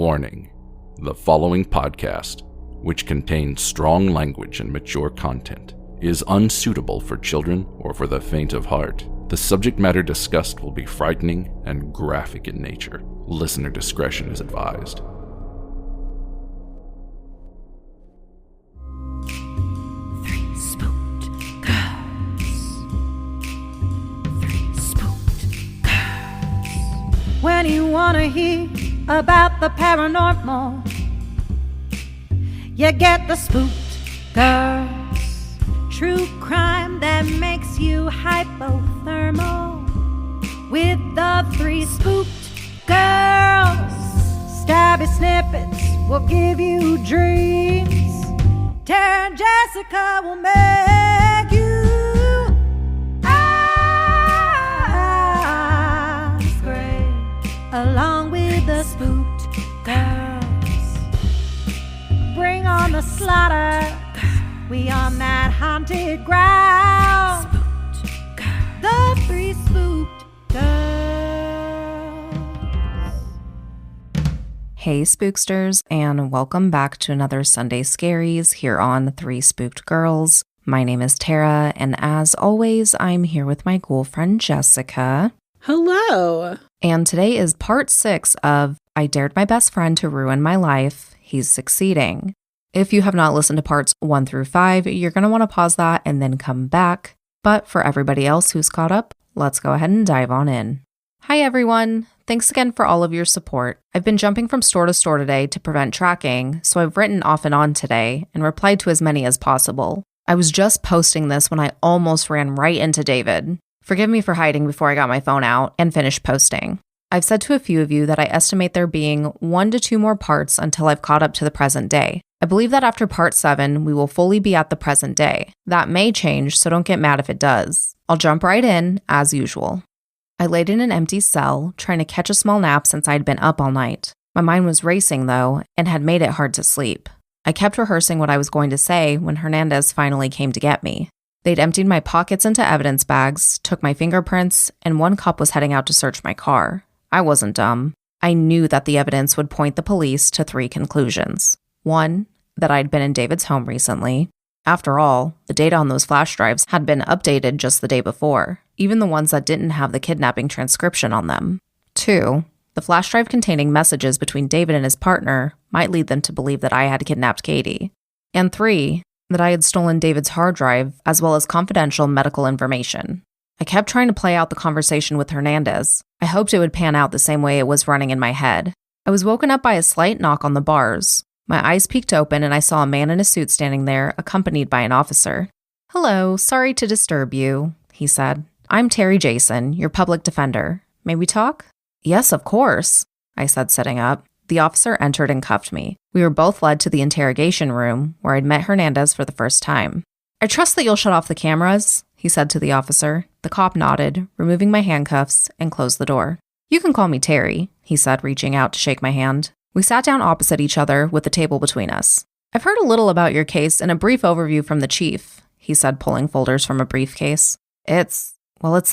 Warning: the following podcast, which contains strong language and mature content, is unsuitable for children or for the faint of heart. The subject matter discussed will be frightening and graphic in nature. Listener discretion is advised. When you wanna hear about the paranormal, you get the Spooked Girls. True crime that makes you hypothermal. With the 3 Spooked Girls, stabby snippets will give you dreams. Tara and Jessica will make you along with the Spooked Girls. Bring on the slaughter, we on that haunted ground. Spooked Girls. The 3 Spooked Girls. Hey Spooksters, and welcome back to another Sunday Scaries here on 3 Spooked Girls. My name is Tara, and as always, I'm here with my ghoul friend Jessica. Hello. And today is part 6 of I Dared My Best Friend to Ruin My Life. He's Succeeding. If you have not listened to parts 1 through 5, you're going to want to pause that and then come back. But for everybody else who's caught up, let's go ahead and dive on in. Hi everyone. Thanks again for all of your support. I've been jumping from store to store today to prevent tracking, so I've written off and on today and replied to as many as possible. I was just posting this when I almost ran right into David. Forgive me for hiding before I got my phone out and finished posting. I've said to a few of you that I estimate there being 1 to 2 more parts until I've caught up to the present day. I believe that after part 7, we will fully be at the present day. That may change, so don't get mad if it does. I'll jump right in, as usual. I laid in an empty cell, trying to catch a small nap since I'd been up all night. My mind was racing, though, and had made it hard to sleep. I kept rehearsing what I was going to say when Hernandez finally came to get me. They'd emptied my pockets into evidence bags, took my fingerprints, and one cop was heading out to search my car. I wasn't dumb. I knew that the evidence would point the police to 3 conclusions. 1, that I'd been in David's home recently. After all, the data on those flash drives had been updated just the day before, even the ones that didn't have the kidnapping transcription on them. 2, the flash drive containing messages between David and his partner might lead them to believe that I had kidnapped Katie. And 3, that I had stolen David's hard drive, as well as confidential medical information. I kept trying to play out the conversation with Hernandez. I hoped it would pan out the same way it was running in my head. I was woken up by a slight knock on the bars. My eyes peeked open and I saw a man in a suit standing there, accompanied by an officer. "Hello, sorry to disturb you," he said. "I'm Terry Jason, your public defender. May we talk?" "Yes, of course," I said, sitting up. The officer entered and cuffed me. We were both led to the interrogation room, where I'd met Hernandez for the first time. "I trust that you'll shut off the cameras," he said to the officer. The cop nodded, removing my handcuffs, and closed the door. "You can call me Terry," he said, reaching out to shake my hand. We sat down opposite each other with the table between us. "I've heard a little about your case and a brief overview from the chief," he said, pulling folders from a briefcase. It's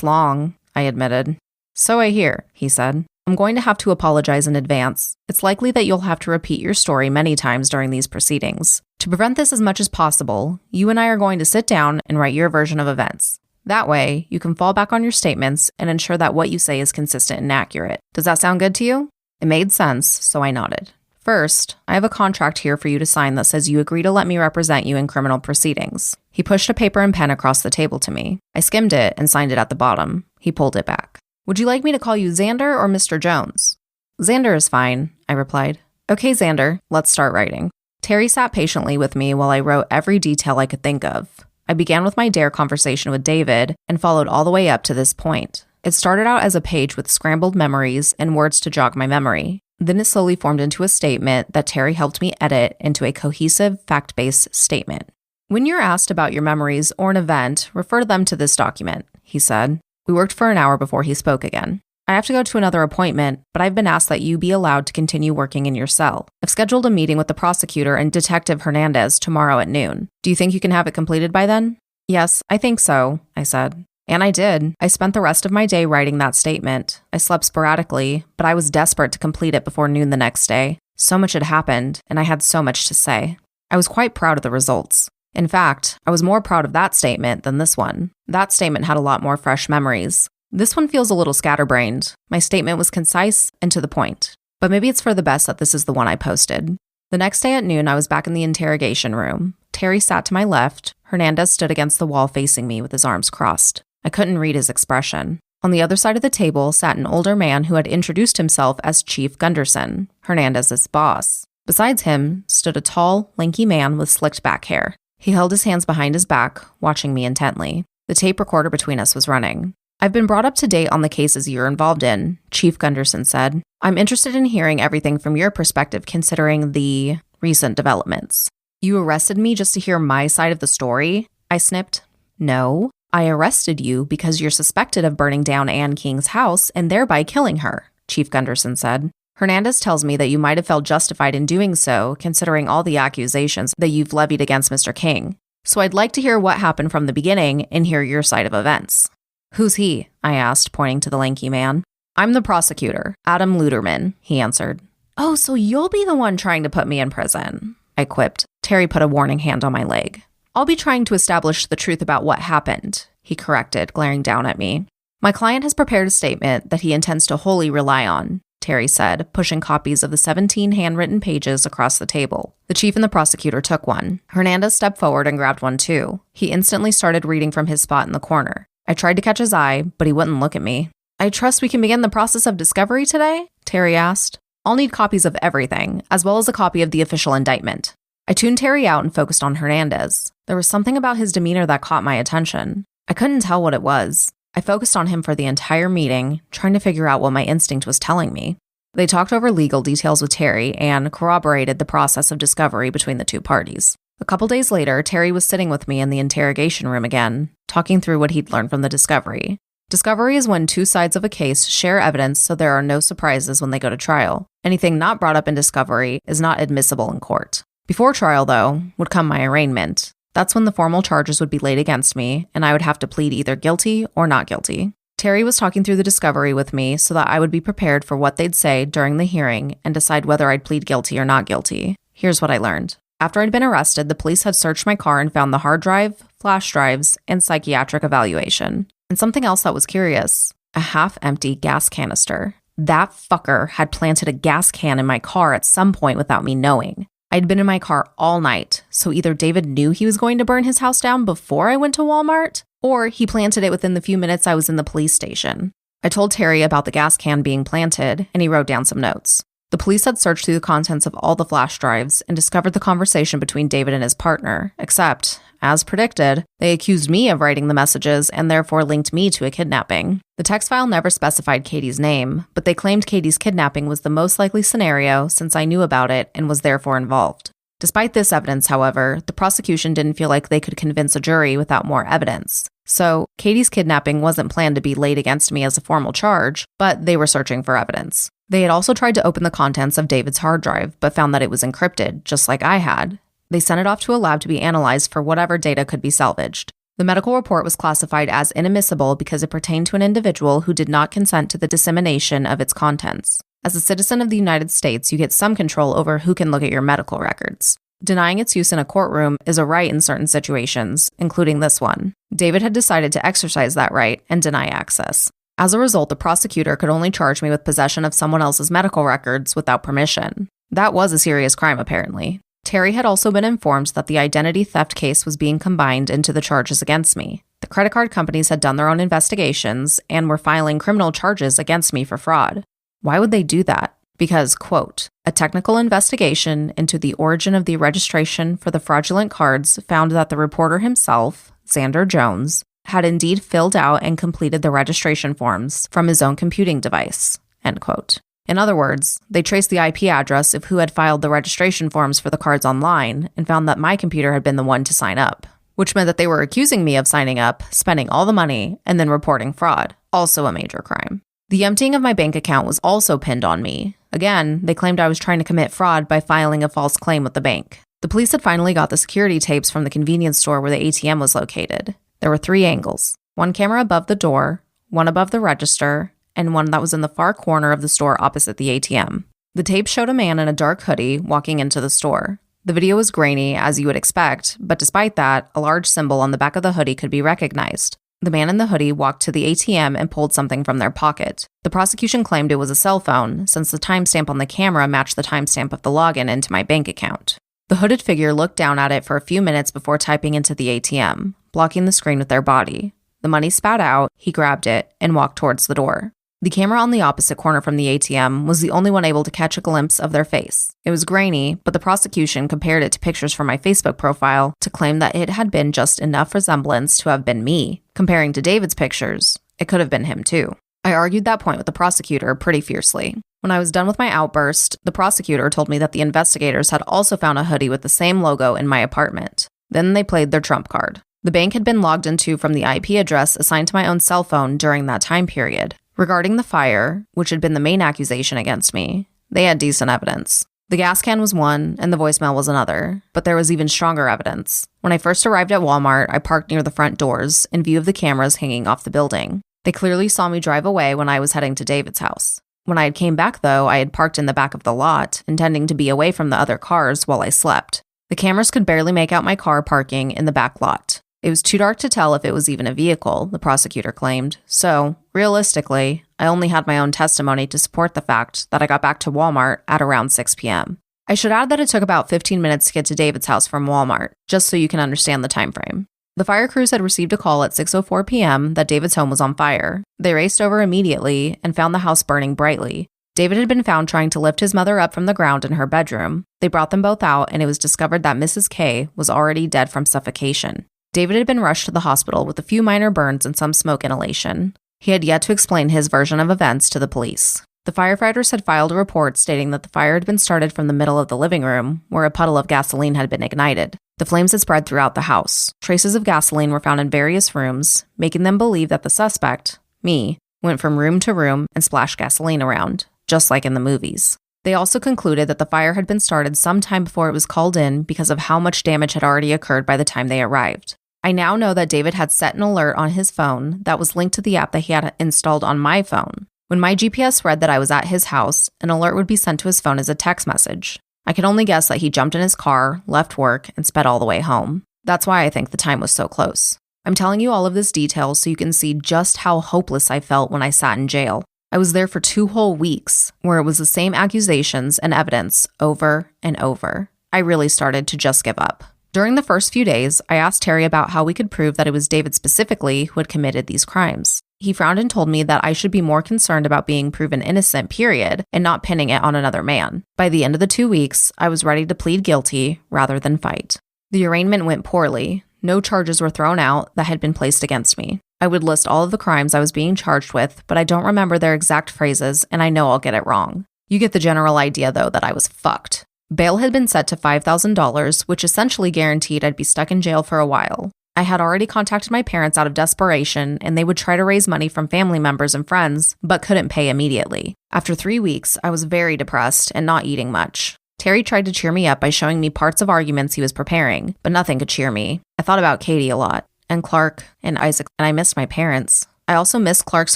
long," I admitted. "So I hear," he said. "I'm going to have to apologize in advance. It's likely that you'll have to repeat your story many times during these proceedings. To prevent this as much as possible, you and I are going to sit down and write your version of events. That way, you can fall back on your statements and ensure that what you say is consistent and accurate. Does that sound good to you?" It made sense, so I nodded. "First, I have a contract here for you to sign that says you agree to let me represent you in criminal proceedings." He pushed a paper and pen across the table to me. I skimmed it and signed it at the bottom. He pulled it back. "Would you like me to call you Xander or Mr. Jones?" "Xander is fine," I replied. "Okay, Xander, let's start writing." Terry sat patiently with me while I wrote every detail I could think of. I began with my dare conversation with David and followed all the way up to this point. It started out as a page with scrambled memories and words to jog my memory. Then it slowly formed into a statement that Terry helped me edit into a cohesive, fact-based statement. "When you're asked about your memories or an event, refer them to this document," he said. We worked for an hour before he spoke again. "I have to go to another appointment, but I've been asked that you be allowed to continue working in your cell. I've scheduled a meeting with the prosecutor and Detective Hernandez tomorrow at noon. Do you think you can have it completed by then?" "Yes, I think so," I said. And I did. I spent the rest of my day writing that statement. I slept sporadically, but I was desperate to complete it before noon the next day. So much had happened, and I had so much to say. I was quite proud of the results. In fact, I was more proud of that statement than this one. That statement had a lot more fresh memories. This one feels a little scatterbrained. My statement was concise and to the point. But maybe it's for the best that this is the one I posted. The next day at noon, I was back in the interrogation room. Terry sat to my left. Hernandez stood against the wall facing me with his arms crossed. I couldn't read his expression. On the other side of the table sat an older man who had introduced himself as Chief Gunderson, Hernandez's boss. Besides him stood a tall, lanky man with slicked back hair. He held his hands behind his back, watching me intently. The tape recorder between us was running. "I've been brought up to date on the cases you're involved in," Chief Gunderson said. "I'm interested in hearing everything from your perspective considering the recent developments." "You arrested me just to hear my side of the story?" I snipped. "No. I arrested you because you're suspected of burning down Anne King's house and thereby killing her," Chief Gunderson said. "Hernandez tells me that you might have felt justified in doing so, considering all the accusations that you've levied against Mr. King. So I'd like to hear what happened from the beginning and hear your side of events." "Who's he?" I asked, pointing to the lanky man. "I'm the prosecutor, Adam Luderman," he answered. "Oh, so you'll be the one trying to put me in prison," I quipped. Terry put a warning hand on my leg. "I'll be trying to establish the truth about what happened," he corrected, glaring down at me. "My client has prepared a statement that he intends to wholly rely on," Terry said, pushing copies of the 17 handwritten pages across the table. The chief and the prosecutor took one. Hernandez stepped forward and grabbed one too. He instantly started reading from his spot in the corner. I tried to catch his eye, but he wouldn't look at me. "I trust we can begin the process of discovery today?" Terry asked. "I'll need copies of everything, as well as a copy of the official indictment." I tuned Terry out and focused on Hernandez. There was something about his demeanor that caught my attention. I couldn't tell what it was. I focused on him for the entire meeting, trying to figure out what my instinct was telling me. They talked over legal details with Terry and corroborated the process of discovery between the two parties. A couple days later, Terry was sitting with me in the interrogation room again, talking through what he'd learned from the discovery. Discovery is when two sides of a case share evidence so there are no surprises when they go to trial. Anything not brought up in discovery is not admissible in court. Before trial, though, would come my arraignment. That's when the formal charges would be laid against me, and I would have to plead either guilty or not guilty. Terry was talking through the discovery with me so that I would be prepared for what they'd say during the hearing and decide whether I'd plead guilty or not guilty. Here's what I learned. After I'd been arrested, the police had searched my car and found the hard drive, flash drives, and psychiatric evaluation. And something else that was curious, a half-empty gas canister. That fucker had planted a gas can in my car at some point without me knowing. I'd been in my car all night, so either David knew he was going to burn his house down before I went to Walmart, or he planted it within the few minutes I was in the police station. I told Terry about the gas can being planted, and he wrote down some notes. The police had searched through the contents of all the flash drives and discovered the conversation between David and his partner, except, as predicted, they accused me of writing the messages and therefore linked me to a kidnapping. The text file never specified Katie's name, but they claimed Katie's kidnapping was the most likely scenario since I knew about it and was therefore involved. Despite this evidence, however, the prosecution didn't feel like they could convince a jury without more evidence. So, Katie's kidnapping wasn't planned to be laid against me as a formal charge, but they were searching for evidence. They had also tried to open the contents of David's hard drive, but found that it was encrypted, just like I had. They sent it off to a lab to be analyzed for whatever data could be salvaged. The medical report was classified as inadmissible because it pertained to an individual who did not consent to the dissemination of its contents. As a citizen of the United States, you get some control over who can look at your medical records. Denying its use in a courtroom is a right in certain situations, including this one. David had decided to exercise that right and deny access. As a result, the prosecutor could only charge me with possession of someone else's medical records without permission. That was a serious crime, apparently. Terry had also been informed that the identity theft case was being combined into the charges against me. The credit card companies had done their own investigations and were filing criminal charges against me for fraud. Why would they do that? Because, quote, a technical investigation into the origin of the registration for the fraudulent cards found that the reporter himself, Xander Jones, had indeed filled out and completed the registration forms from his own computing device, end quote. In other words, they traced the IP address of who had filed the registration forms for the cards online and found that my computer had been the one to sign up, which meant that they were accusing me of signing up, spending all the money, and then reporting fraud, also a major crime. The emptying of my bank account was also pinned on me. Again, they claimed I was trying to commit fraud by filing a false claim with the bank. The police had finally got the security tapes from the convenience store where the ATM was located. There were 3 angles, one camera above the door, one above the register, and one that was in the far corner of the store opposite the ATM. The tape showed a man in a dark hoodie walking into the store. The video was grainy, as you would expect, but despite that, a large symbol on the back of the hoodie could be recognized. The man in the hoodie walked to the ATM and pulled something from their pocket. The prosecution claimed it was a cell phone, since the timestamp on the camera matched the timestamp of the login into my bank account. The hooded figure looked down at it for a few minutes before typing into the ATM, blocking the screen with their body. The money spat out, he grabbed it, and walked towards the door. The camera on the opposite corner from the ATM was the only one able to catch a glimpse of their face. It was grainy, but the prosecution compared it to pictures from my Facebook profile to claim that it had been just enough resemblance to have been me. Comparing to David's pictures, it could have been him too. I argued that point with the prosecutor pretty fiercely. When I was done with my outburst, the prosecutor told me that the investigators had also found a hoodie with the same logo in my apartment. Then they played their trump card. The bank had been logged into from the IP address assigned to my own cell phone during that time period. Regarding the fire, which had been the main accusation against me, they had decent evidence. The gas can was one, and the voicemail was another, but there was even stronger evidence. When I first arrived at Walmart, I parked near the front doors, in view of the cameras hanging off the building. They clearly saw me drive away when I was heading to David's house. When I had came back, though, I had parked in the back of the lot, intending to be away from the other cars while I slept. The cameras could barely make out my car parking in the back lot. It was too dark to tell if it was even a vehicle, the prosecutor claimed. So, realistically, I only had my own testimony to support the fact that I got back to Walmart at around 6 p.m. I should add that it took about 15 minutes to get to David's house from Walmart, just so you can understand the time frame. The fire crews had received a call at 6:04 p.m. that David's home was on fire. They raced over immediately and found the house burning brightly. David had been found trying to lift his mother up from the ground in her bedroom. They brought them both out, and it was discovered that Mrs. K was already dead from suffocation. David had been rushed to the hospital with a few minor burns and some smoke inhalation. He had yet to explain his version of events to the police. The firefighters had filed a report stating that the fire had been started from the middle of the living room, where a puddle of gasoline had been ignited. The flames had spread throughout the house. Traces of gasoline were found in various rooms, making them believe that the suspect, me, went from room to room and splashed gasoline around, just like in the movies. They also concluded that the fire had been started sometime before it was called in because of how much damage had already occurred by the time they arrived. I now know that David had set an alert on his phone that was linked to the app that he had installed on my phone. When my GPS read that I was at his house, an alert would be sent to his phone as a text message. I can only guess that he jumped in his car, left work, and sped all the way home. That's why I think the time was so close. I'm telling you all of this detail so you can see just how hopeless I felt when I sat in jail. I was there for 2 whole weeks, where it was the same accusations and evidence over and over. I really started to just give up. During the first few days, I asked Terry about how we could prove that it was David specifically who had committed these crimes. He frowned and told me that I should be more concerned about being proven innocent, period, and not pinning it on another man. By the end of the 2 weeks, I was ready to plead guilty rather than fight. The arraignment went poorly. No charges were thrown out that had been placed against me. I would list all of the crimes I was being charged with, but I don't remember their exact phrases, and I know I'll get it wrong. You get the general idea, though, that I was fucked. Bail had been set to $5,000, which essentially guaranteed I'd be stuck in jail for a while. I had already contacted my parents out of desperation, and they would try to raise money from family members and friends, but couldn't pay immediately. After 3 weeks, I was very depressed and not eating much. Terry tried to cheer me up by showing me parts of arguments he was preparing, but nothing could cheer me. I thought about Katie a lot, and Clark, and Isaac, and I missed my parents. I also missed Clark's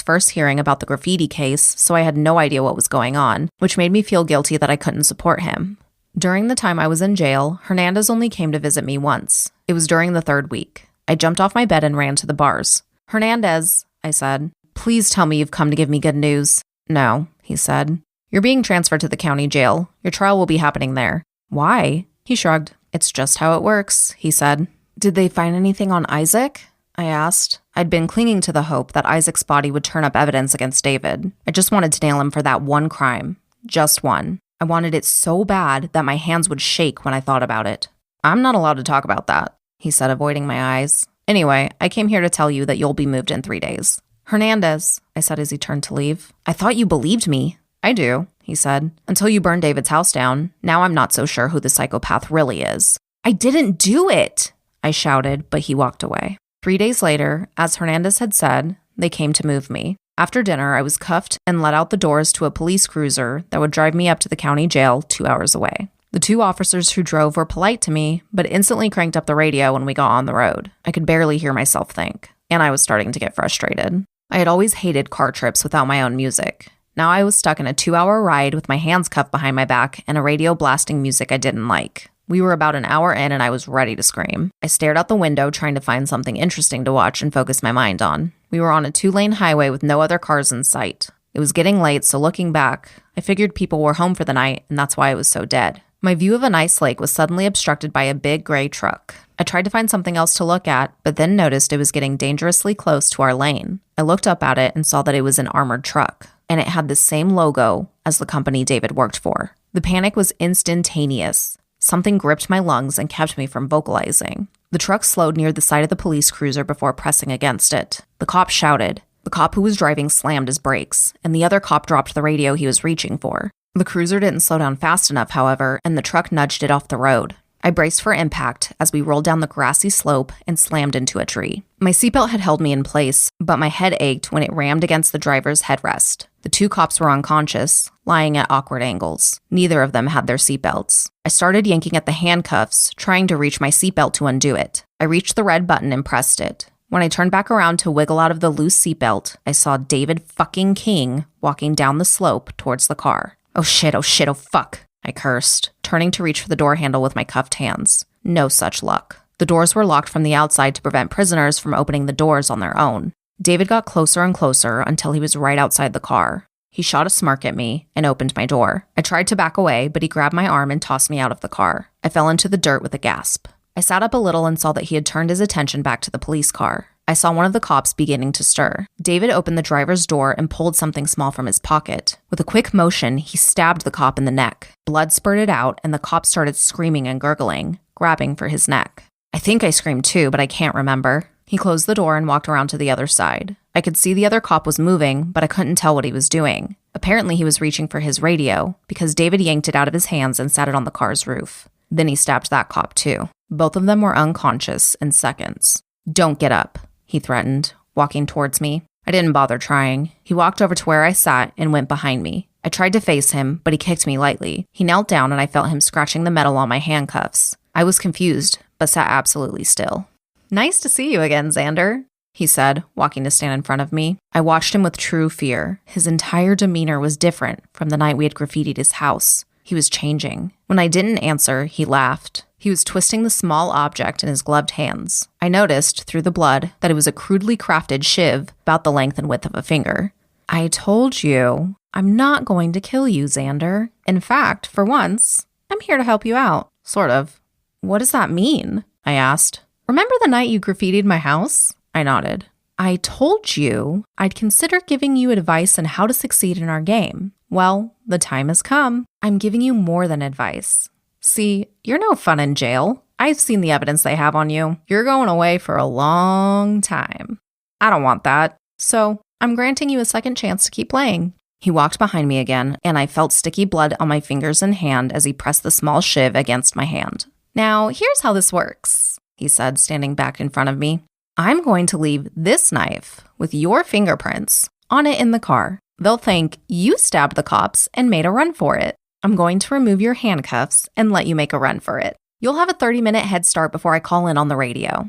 first hearing about the graffiti case, so I had no idea what was going on, which made me feel guilty that I couldn't support him. During the time I was in jail, Hernandez only came to visit me once. It was during the 3rd week. I jumped off my bed and ran to the bars. "Hernandez," I said, "please tell me you've come to give me good news." "No," he said. "You're being transferred to the county jail. Your trial will be happening there." "Why?" He shrugged. "It's just how it works," he said. "Did they find anything on Isaac?" I asked. I'd been clinging to the hope that Isaac's body would turn up evidence against David. I just wanted to nail him for that one crime. Just one. I wanted it so bad that my hands would shake when I thought about it. "I'm not allowed to talk about that," he said, avoiding my eyes. "Anyway, I came here to tell you that you'll be moved in 3 days. "Hernandez," I said as he turned to leave. "I thought you believed me." "I do," he said, "until you burned David's house down. Now I'm not so sure who the psychopath really is." "I didn't do it," I shouted, but he walked away. 3 days later, as Hernandez had said, they came to move me. After dinner, I was cuffed and let out the doors to a police cruiser that would drive me up to the county jail 2 hours away. The 2 officers who drove were polite to me, but instantly cranked up the radio when we got on the road. I could barely hear myself think, and I was starting to get frustrated. I had always hated car trips without my own music. Now I was stuck in a 2-hour ride with my hands cuffed behind my back and a radio blasting music I didn't like. We were about an hour in and I was ready to scream. I stared out the window trying to find something interesting to watch and focus my mind on. We were on a 2-lane highway with no other cars in sight. It was getting late, so looking back, I figured people were home for the night and that's why it was so dead. My view of a nice lake was suddenly obstructed by a big gray truck. I tried to find something else to look at, but then noticed it was getting dangerously close to our lane. I looked up at it and saw that it was an armored truck, and it had the same logo as the company David worked for. The panic was instantaneous. Something gripped my lungs and kept me from vocalizing. The truck slowed near the side of the police cruiser before pressing against it. The cop shouted. The cop who was driving slammed his brakes, and the other cop dropped the radio he was reaching for. The cruiser didn't slow down fast enough, however, and the truck nudged it off the road. I braced for impact as we rolled down the grassy slope and slammed into a tree. My seatbelt had held me in place, but my head ached when it rammed against the driver's headrest. The 2 cops were unconscious, lying at awkward angles. Neither of them had their seatbelts. I started yanking at the handcuffs, trying to reach my seatbelt to undo it. I reached the red button and pressed it. When I turned back around to wiggle out of the loose seatbelt, I saw David fucking King walking down the slope towards the car. Oh shit, oh fuck, I cursed, turning to reach for the door handle with my cuffed hands. No such luck. The doors were locked from the outside to prevent prisoners from opening the doors on their own. David got closer and closer until he was right outside the car. He shot a smirk at me and opened my door. I tried to back away, but he grabbed my arm and tossed me out of the car. I fell into the dirt with a gasp. I sat up a little and saw that he had turned his attention back to the police car. I saw one of the cops beginning to stir. David opened the driver's door and pulled something small from his pocket. With a quick motion, he stabbed the cop in the neck. Blood spurted out, and the cop started screaming and gurgling, grabbing for his neck. I think I screamed too, but I can't remember. He closed the door and walked around to the other side. I could see the other cop was moving, but I couldn't tell what he was doing. Apparently, he was reaching for his radio, because David yanked it out of his hands and sat it on the car's roof. Then he stabbed that cop too. Both of them were unconscious in seconds. "Don't get up," he threatened, walking towards me. I didn't bother trying. He walked over to where I sat and went behind me. I tried to face him, but he kicked me lightly. He knelt down and I felt him scratching the metal on my handcuffs. I was confused, but sat absolutely still. "Nice to see you again, Xander," he said, walking to stand in front of me. I watched him with true fear. His entire demeanor was different from the night we had graffitied his house. He was changing. When I didn't answer, he laughed. He was twisting the small object in his gloved hands. I noticed, through the blood, that it was a crudely crafted shiv about the length and width of a finger. "I told you, I'm not going to kill you, Xander. In fact, for once, I'm here to help you out. Sort of." "What does that mean?" I asked. "Remember the night you graffitied my house?" I nodded. "I told you I'd consider giving you advice on how to succeed in our game. Well, the time has come. I'm giving you more than advice. See, you're no fun in jail. I've seen the evidence they have on you. You're going away for a long time. I don't want that. So I'm granting you a second chance to keep playing." He walked behind me again, and I felt sticky blood on my fingers and hand as he pressed the small shiv against my hand. "Now, here's how this works," he said, standing back in front of me. "I'm going to leave this knife with your fingerprints on it in the car. They'll think you stabbed the cops and made a run for it. I'm going to remove your handcuffs and let you make a run for it. You'll have a 30-minute head start before I call in on the radio."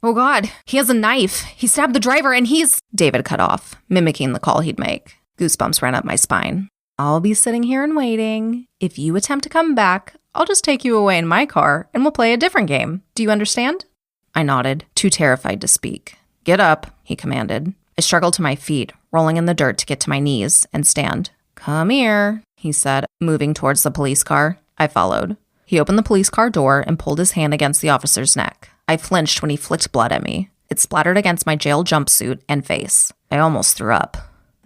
"Oh God, he has a knife. He stabbed the driver and he's—" David cut off, mimicking the call he'd make. Goosebumps ran up my spine. "I'll be sitting here and waiting. If you attempt to come back, I'll just take you away in my car and we'll play a different game. Do you understand?" I nodded, too terrified to speak. "Get up," he commanded. I struggled to my feet, rolling in the dirt to get to my knees and stand. "Come here," he said, moving towards the police car. I followed. He opened the police car door and pulled his hand against the officer's neck. I flinched when he flicked blood at me. It splattered against my jail jumpsuit and face. I almost threw up.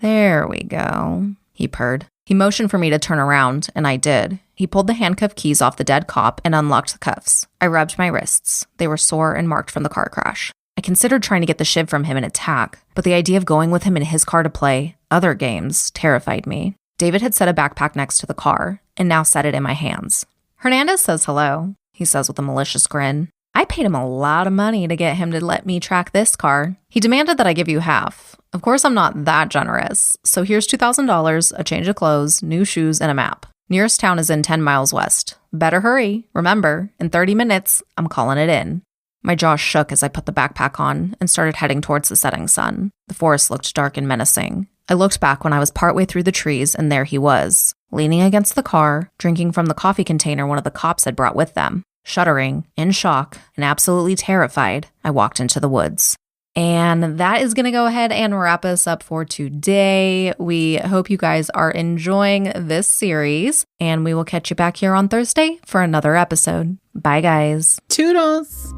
"There we go," he purred. He motioned for me to turn around, and I did. He pulled the handcuff keys off the dead cop and unlocked the cuffs. I rubbed my wrists. They were sore and marked from the car crash. I considered trying to get the shiv from him and attack, but the idea of going with him in his car to play other games terrified me. David had set a backpack next to the car, and now set it in my hands. "Hernandez says hello," he says with a malicious grin. "I paid him a lot of money to get him to let me track this car. He demanded that I give you half. Of course, I'm not that generous, so here's $2,000, a change of clothes, new shoes, and a map. Nearest town is in 10 miles west. Better hurry. Remember, in 30 minutes, I'm calling it in." My jaw shook as I put the backpack on and started heading towards the setting sun. The forest looked dark and menacing. I looked back when I was partway through the trees, and there he was, leaning against the car, drinking from the coffee container one of the cops had brought with them. Shuddering, in shock, and absolutely terrified, I walked into the woods. And that is going to go ahead and wrap us up for today. We hope you guys are enjoying this series, and we will catch you back here on Thursday for another episode. Bye, guys. Toodles.